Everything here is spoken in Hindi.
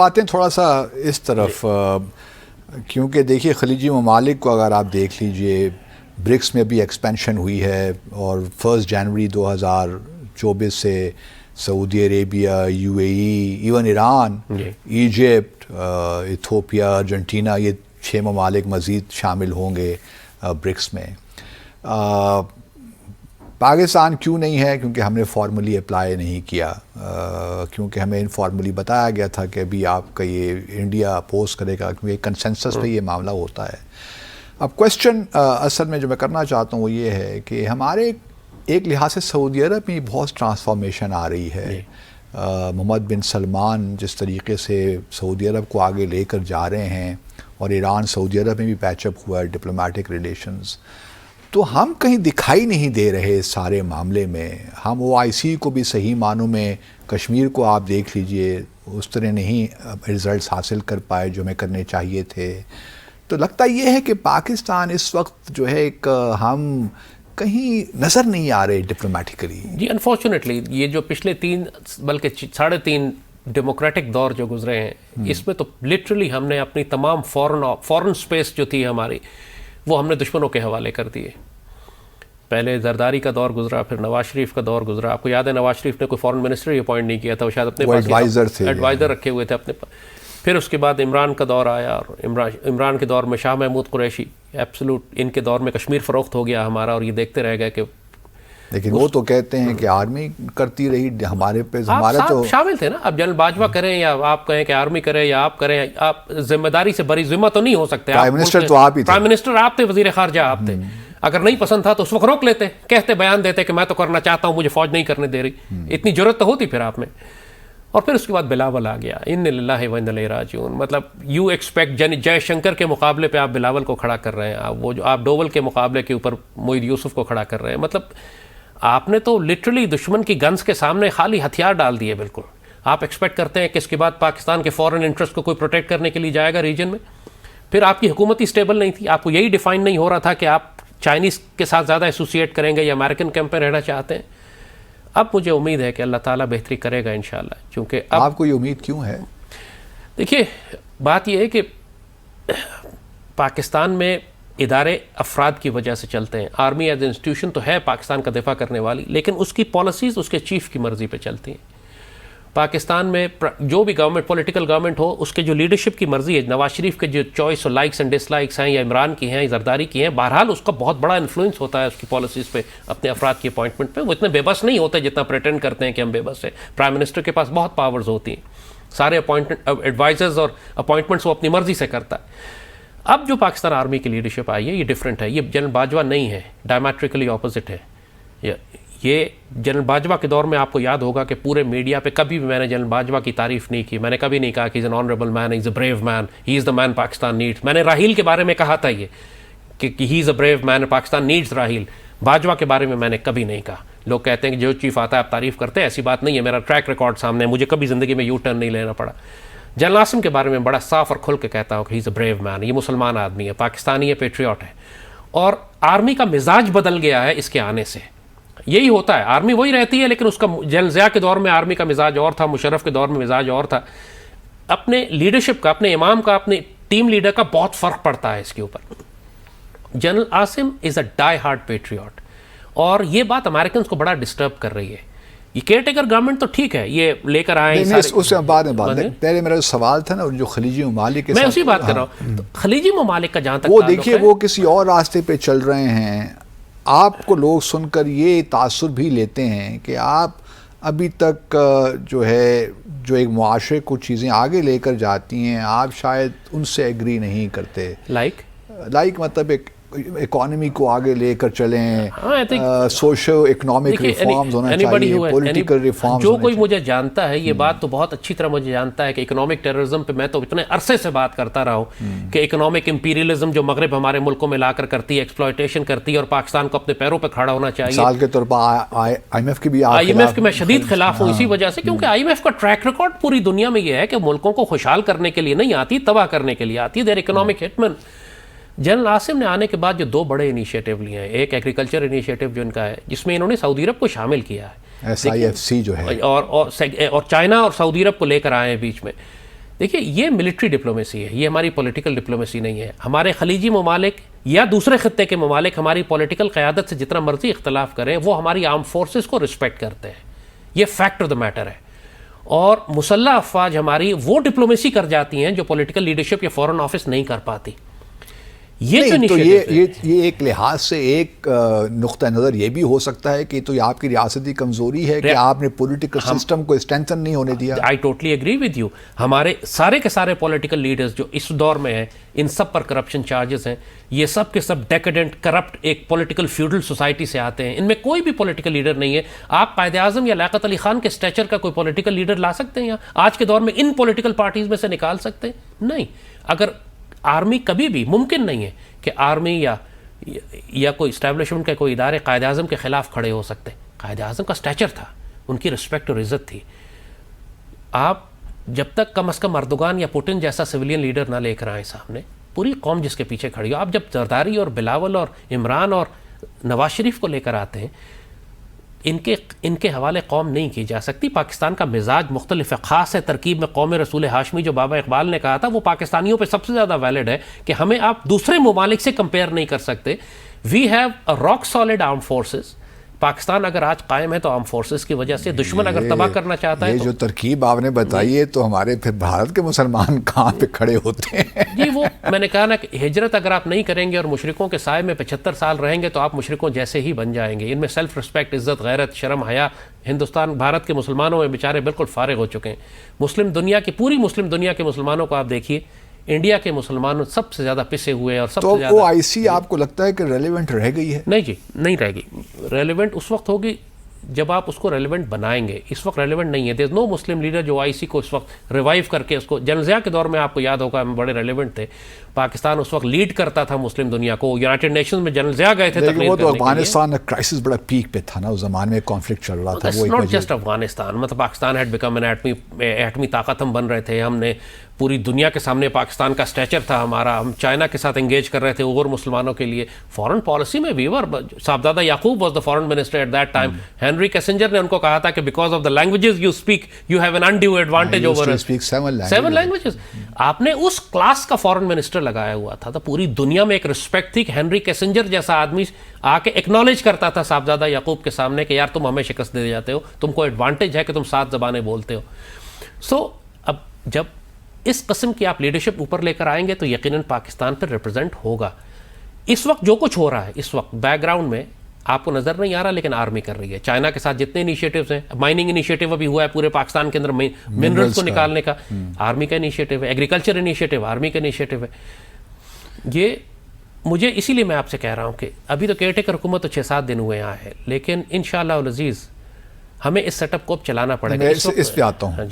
बातें थोड़ा सा इस तरफ, क्योंकि देखिए खलीजी ममालिक को अगर आप देख लीजिए, ब्रिक्स में भी एक्सपेंशन हुई है और 1 जनवरी 2024 से Saudi Arabia, UAE, even Iran, Egypt, Ethiopia, Argentina, ये 6 ममालिक मज़ीद शामिल होंगे ब्रिक्स में। पाकिस्तान क्यों नहीं है? क्योंकि हमने फॉर्मली अप्लाई नहीं किया, क्योंकि हमें इनफॉर्मली बताया गया था कि अभी आपका ये इंडिया अपोज करेगा, क्योंकि कंसेंसस पे ये मामला होता है। अब क्वेश्चन असल में जो मैं करना चाहता हूँ वो ये है कि हमारे एक लिहाज से सऊदी अरब में बहुत ट्रांसफॉर्मेशन आ रही है। मोहम्मद बिन सलमान जिस तरीके से सऊदी अरब को आगे लेकर जा रहे हैं, और ईरान सऊदी अरब में भी पैचअप हुआ है डिप्लोमेटिक रिलेशंस, तो हम कहीं दिखाई नहीं दे रहे इस सारे मामले में। हम OIC को भी सही मानों में, कश्मीर को आप देख लीजिए, उस तरह नहीं रिज़ल्ट्स हासिल कर पाए जो हमें करने चाहिए थे। तो लगता ये है कि पाकिस्तान इस वक्त जो है एक हम कहीं नज़र नहीं आ रहे डिप्लोमेटिकली। जी, अनफॉर्चुनेटली ये जो पिछले 3 बल्कि 3.5 डेमोक्रेटिक दौर जो गुजरे हैं, इसमें तो लिटरली हमने अपनी तमाम फॉरेन स्पेस जो थी हमारी, वो हमने दुश्मनों के हवाले कर दिए। पहले जरदारी का दौर गुजरा, फिर नवाज शरीफ का दौर गुजरा। आपको याद है नवाज शरीफ ने कोई फॉरेन मिनिस्टर ही अपॉइंट नहीं किया था, वो शायद अपने पास एडवाइज़र रखे हुए थे अपने पास। फिर उसके बाद इमरान का दौर आया, और इमरान के दौर में शाह महमूद कुरैशी, एब्सोल्यूट इनके दौर में कश्मीर फ़रोख्त हो गया हमारा, और ये देखते रह गए कि, लेकिन वो तो कहते हैं कि आर्मी करती रही हमारे पे, हमारा तो शामिल थे ना। अब जनरल बाजवा करें या आप कहें कि आर्मी करें या आप करें, आप जिम्मेदारी से बरी जिम्मा तो नहीं हो सकते। प्राइम मिनिस्टर तो आप ही थे, प्राइम मिनिस्टर आप थे, वजीर खारजा आप थे। अगर नहीं पसंद था तो उस वक्त रोक लेते, कहते, बयान देते कि मैं तो करना चाहता हूं, मुझे फौज नहीं करने दे रही। इतनी जरूरत तो होती फिर आप में। और फिर उसके बाद बिलावल आ गया, इन्ना लिल्लाहि व इन्ना इलैहि राजिऊन। मतलब यू एक्सपेक्ट जयशंकर के मुकाबले पे आप बिलावल को खड़ा कर रहे हैं, आप वो जो आप डोवल के मुकाबले के ऊपर मोईद यूसुफ को खड़ा कर रहे हैं। मतलब आपने तो लिटरली दुश्मन की गन्स के सामने खाली हथियार डाल दिए बिल्कुल। आप एक्सपेक्ट करते हैं कि इसके बाद पाकिस्तान के फॉरेन इंटरेस्ट को कोई प्रोटेक्ट करने के लिए जाएगा रीजन में। फिर आपकी हुकूमत ही स्टेबल नहीं थी, आपको यही डिफाइन नहीं हो रहा था कि आप चाइनीज़ के साथ ज़्यादा एसोसिएट करेंगे या अमेरिकन कैंप में रहना चाहते हैं। अब मुझे उम्मीद है कि अल्लाह ताला बेहतरी करेगा इंशाल्लाह, क्योंकि अब आपको ये उम्मीद क्यों है? देखिए, बात यह है कि पाकिस्तान में इदारे अफराद की वजह से चलते हैं। आर्मी एज इंस्टीट्यूशन तो है पाकिस्तान का दिफा करने वाली, लेकिन उसकी पॉलिसीज़ उसके चीफ की मर्ज़ी पे चलती हैं। पाकिस्तान में जो भी गवर्नमेंट, पॉलिटिकल गवर्नमेंट हो, उसके जो लीडरशिप की मर्ज़ी है, नवाज शरीफ के जो चॉइस और लाइक्स एंड डिसलाइक्स हैं, या इमरान की हैं, जरदारी की हैं, बहरहाल उसका बहुत बड़ा इन्फ्लुएंस होता है उसकी पॉलिसीज़ पे, अपने अफराद की अपॉइंटमेंट पे। वो इतने बेबस नहीं होते जितना प्रेटेंड करते हैं कि हम बेबस हैं। प्राइम मिनिस्टर के पास बहुत पावर्स होती हैं, सारे अपॉइंटमेंट, एडवाइजर्स और अपॉइंटमेंट्स वो अपनी मर्ज़ी से करता है। अब जो पाकिस्तान आर्मी की लीडरशिप आई है, ये डिफरेंट है। ये जनरल बाजवा नहीं है, डायमेट्रिकली ऑपोजिट है। ये जनरल बाजवा के दौर में आपको याद होगा कि पूरे मीडिया पे कभी भी मैंने जनरल बाजवा की तारीफ नहीं की। मैंने कभी नहीं कहा कि is an honourable man, is a brave man, he is the man Pakistan needs. मैंने राहील के बारे में कहा था ये कि he is a brave man, Pakistan needs Raheel. Bajwa के बारे में मैंने कभी नहीं कहा। लोग कहते हैं कि जो चीफ आता है आप तारीफ करते हैं, ऐसी बात नहीं है। मेरा ट्रैक रिकॉर्ड सामने है, मुझे कभी ज़िंदगी में यू टर्न नहीं लेना पड़ा। जनरल आसिम के बारे में बड़ा साफ और खुल के कहता हूँ कि he is a brave man, ये मुसलमान आदमी है, पाकिस्तानी है, पेट्रियट है। और आर्मी का मिजाज बदल गया है इसके आने से। यही होता है, आर्मी वही रहती है, लेकिन उसका जनरल ज़िया के दौर में आर्मी का मिजाज और था, मुशर्रफ के दौर में मिजाज और था। अपने लीडरशिप का, अपने इमाम का, अपने टीम लीडर का बहुत फ़र्क पड़ता है इसके ऊपर। General Asim is a die hard patriot, और ये बात अमेरिकन को बड़ा डिस्टर्ब कर रही है। ये केयरटेकर गवर्नमेंट तो ठीक है, ये लेकर आए, उससे बाद में बात है। पहले मेरा जो सवाल था ना, जो खलीजी ममालिक के, मैं उसी बात कर रहा हूँ। तो खलीजी ममालिक का जहाँ तक वो देखिए, वो किसी और रास्ते पे चल रहे हैं। आपको लोग सुनकर ये तासुर भी लेते हैं कि आप अभी तक जो है, जो एक मुआशरे को चीज़ें आगे लेकर जाती हैं, आप शायद उनसे एग्री नहीं करते। लाइक मतलब एक इकोनॉमी को आगे लेकर चलें, सोशल इकोनॉमिक रिफॉर्म्स होना चाहिए, पॉलिटिकल रिफॉर्म्स। जो कोई मुझे जानता है, ये बात तो बहुत अच्छी तरह मुझे जानता है कि इकोनॉमिक टेररिज्म पे मैं तो इतने अरसे से बात करता रहा हूँ कि इकोनॉमिक इंपीरियलिज्म जो मगरब हमारे मुल्कों में लाकर करती है, एक्सप्लॉयटेशन करती है, और पाकिस्तान को अपने पैरों पर खड़ा होना चाहिए। साल के तौर पर IMF की भी, IMF के मैं शदीद खिलाफ हूँ इसी वजह से, क्योंकि IMF का ट्रैक रिकॉर्ड पूरी दुनिया में यह है कि मुल्कों को खुशहाल करने के लिए नहीं आती, तबाह करने के लिए आती है। Their economic hitman. General Asim ने आने के बाद जो 2 बड़े इनिशिएटिव लिए हैं, एक एग्रीकल्चर इनिशिएटिव जो इनका है, जिसमें इन्होंने सऊदी अरब को शामिल किया है, SIFC जो है, और चाइना और सऊदी अरब को लेकर आए हैं बीच में। देखिए ये मिलिट्री डिप्लोमेसी है, ये हमारी पॉलिटिकल डिप्लोमेसी नहीं है। हमारे खलीजी ममालिक या दूसरे खत्ते के ममालिक हमारी पॉलिटिकल क़यादत से जितना मर्जी इख्तलाफ करें, वो हमारी आर्म फोर्सेस को रिस्पेक्ट करते हैं। ये फैक्ट ऑफ द मैटर है। और मुसल्लह अफवाज हमारी वो डिप्लोमेसी कर जाती हैं जो पॉलिटिकल लीडरशिप या फॉरेन ऑफिस नहीं कर पाती। ये जो तो इनिशिएटिव ये एक लिहाज से एक नुक्ता नज़र ये भी हो सकता है कि तो ये आपकी रियासती कमज़ोरी है कि आपने पॉलिटिकल सिस्टम को स्ट्रेंथन नहीं होने दिया। I totally agree with you. हमारे सारे के सारे पॉलिटिकल लीडर्स जो इस दौर में हैं, इन सब पर करप्शन चार्जेस हैं। ये सब के सब डेकेडेंट करप्ट एक पॉलिटिकल फ्यूडल सोसाइटी से आते हैं। इनमें कोई भी पॉलिटिकल लीडर नहीं है। आप कायदे आज़म या लियाकत अली खान के स्टेचर का कोई पॉलिटिकल लीडर ला सकते हैं यहाँ आज के दौर में? इन पॉलिटिकल पार्टीज में से निकाल सकते हैं? नहीं। अगर आर्मी कभी भी मुमकिन नहीं है कि आर्मी या कोई इस्टेब्लिशमेंट के कोई इदारे कायदे आज़म के ख़िलाफ़ खड़े हो सकते। कायदे आज़म का स्टैचर था, उनकी रिस्पेक्ट और इज़्ज़त थी। आप जब तक कम अज़ कम अर्दोगान या पुतिन जैसा सिविलियन लीडर ना लेकर आए सामने, पूरी कौम जिसके पीछे खड़ी हो, आप जब जरदारी और बिलावल और इमरान और नवाज शरीफ को लेकर आते हैं, इनके हवाले कौम नहीं की जा सकती। पाकिस्तान का मिजाज मुख्तलिफ है, ख़ास है तरकीब में कौम रसूल हाशमी जो बाबा इकबाल ने कहा था, वो पाकिस्तानियों पे सबसे ज़्यादा वैलिड है कि हमें आप दूसरे ममालिक से कंपेयर नहीं कर सकते। We have a rock solid arm forces. Pakistan अगर आज कायम है तो आर्म फोर्सेस की वजह से। दुश्मन अगर तबाह करना चाहता है ये तो जो तरकीब आपने बताई है, तो हमारे फिर भारत के मुसलमान कहाँ पे खड़े होते हैं? जी, वो मैंने कहा ना कि हिजरत अगर आप नहीं करेंगे और मुशरिकों के साए में 75 साल रहेंगे तो आप मुशरिकों जैसे ही बन जाएंगे। इनमें सेल्फ रिस्पेक्ट, इज्जत, गैरत, शर्म, हया हिंदुस्तान भारत के मुसलमानों में बेचारे बिल्कुल फारिग हो चुके हैं। मुस्लिम दुनिया की, पूरी मुस्लिम दुनिया के मुसलमानों को आप देखिए, इंडिया के मुसलमान सबसे ज़्यादा पिसे हुए हैं और सबसे ज़्यादा। तो OIC आपको लगता है कि रेलेवेंट रह गई है? नहीं जी, नहीं रहेगी। रेलेवेंट उस वक्त होगी जब आप उसको रेलेवेंट बनाएंगे। इस वक्त रेलेवेंट नहीं है। There is no Muslim leader जो OIC को इस वक्त रिवाइव करके उसको, जनरल ज़िया के दौर में आपको याद होगा हम बड़े रेलेवेंट थे। पाकिस्तान उस वक्त लीड करता था मुस्लिम दुनिया को। यूनाइटेड नेशंस में जनरल ज़िया गए थे तकरीर वो तो करने के लिए। अफगानिस्तान क्राइसिस बड़ा पीक पे था ना, उस जमाने में कॉन्फ्लिक्ट चल रहा था। वो नॉट जस्ट अफगानिस्तान, मतलब पाकिस्तान हैड बिकम एन एटमी ताकत हम बन रहे थे। हमने पूरी दुनिया के सामने पाकिस्तान का स्टैचर था हमारा। हम चाइना के साथ एंगेज कर रहे थे और मुसलमानों के लिए। फॉरेन पॉलिसी में वीवर Sahabzada Yaqub was the foreign minister at that time. Henry Kissinger ने उनको कहा था कि because of the languages you speak you have an undue advantage over us. 7 languages. आपने उस क्लास का फॉरेन मिनिस्टर लगाया हुआ था, तो पूरी दुनिया में एक रिस्पेक्ट थी कि हेनरी किसिंजर जैसा आदमी आके एक्नॉलेज करता था साहबजादा याकूब के सामने कि यार तुम हमें शिकस्त दे जाते हो, तुमको एडवांटेज है कि तुम 7 ज़बानें बोलते हो। सो अब जब इस किस्म की आप लीडरशिप ऊपर लेकर आएंगे तो यकीनन पाकिस्तान पर रिप्रेजेंट होगा। इस वक्त जो कुछ हो रहा है, इस वक्त बैकग्राउंड में आपको नजर नहीं आ रहा, लेकिन आर्मी कर रही है। चाइना के साथ जितने इनिशिएटिव्स हैं, माइनिंग इनिशिएटिव अभी हुआ है पूरे पाकिस्तान के अंदर, मिनरल्स को निकालने का आर्मी का इनिशिएटिव है। एग्रीकल्चर इनिशिएटिव आर्मी का इनिशिएटिव है। ये मुझे इसीलिए मैं आपसे कह रहा हूँ कि अभी तो केयरटेकर हुकूमत तो 6-7 दिन हुए यहाँ है, लेकिन इंशाअल्लाह अज़ीज़ हमें इस सेटअप को अब चलाना पड़ेगा। इस पे आता हूँ।